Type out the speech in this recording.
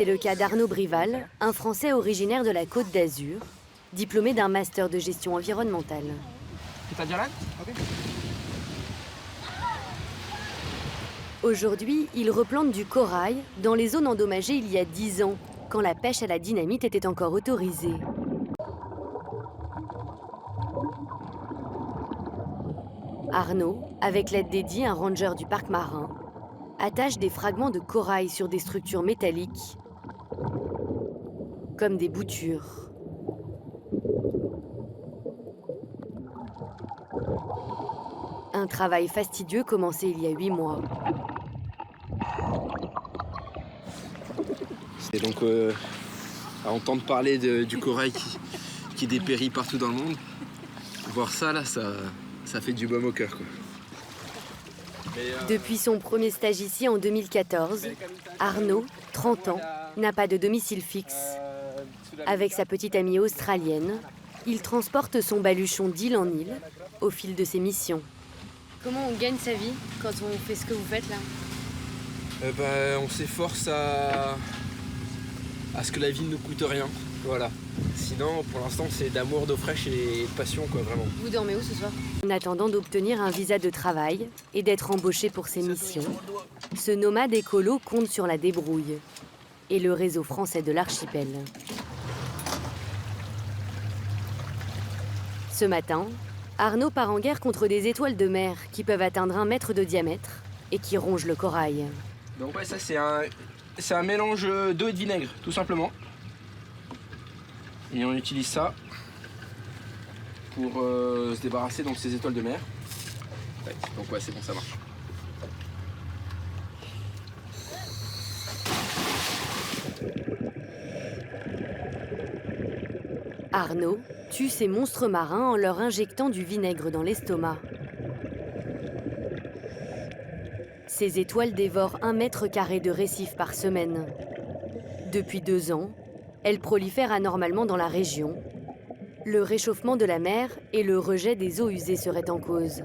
C'est le cas d'Arnaud Brival, un Français originaire de la Côte d'Azur, diplômé d'un master de gestion environnementale. Aujourd'hui, il replante du corail dans les zones endommagées il y a 10 ans, quand la pêche à la dynamite était encore autorisée. Arnaud, avec l'aide d'Eddy, un ranger du parc marin, attache des fragments de corail sur des structures métalliques, comme des boutures. Un travail fastidieux commencé il y a 8 mois. Et donc, à entendre parler du corail qui dépérit partout dans le monde, voir ça, là, ça fait du baume au cœur, quoi. Depuis son premier stage ici en 2014, Arnaud, 30 ans, n'a pas de domicile fixe. Avec sa petite amie australienne, il transporte son baluchon d'île en île au fil de ses missions. Comment on gagne sa vie quand on fait ce que vous faites là? On s'efforce à ce que la vie ne nous coûte rien, voilà. Sinon, pour l'instant, c'est d'amour, d'eau fraîche et de passion, quoi, vraiment. Vous dormez où ce soir? En attendant d'obtenir un visa de travail et d'être embauché pour ses missions, ce nomade écolo compte sur la débrouille et le réseau français de l'archipel. Ce matin, Arnaud part en guerre contre des étoiles de mer qui peuvent atteindre 1 mètre de diamètre et qui rongent le corail. Donc ouais, ça c'est un mélange d'eau et de vinaigre, tout simplement. Et on utilise ça pour se débarrasser de ces étoiles de mer. Ouais, donc ouais, c'est bon, ça marche. Arnaud tue ces monstres marins en leur injectant du vinaigre dans l'estomac. Ces étoiles dévorent 1 mètre carré de récif par semaine. Depuis 2 ans, elles prolifèrent anormalement dans la région. Le réchauffement de la mer et le rejet des eaux usées seraient en cause.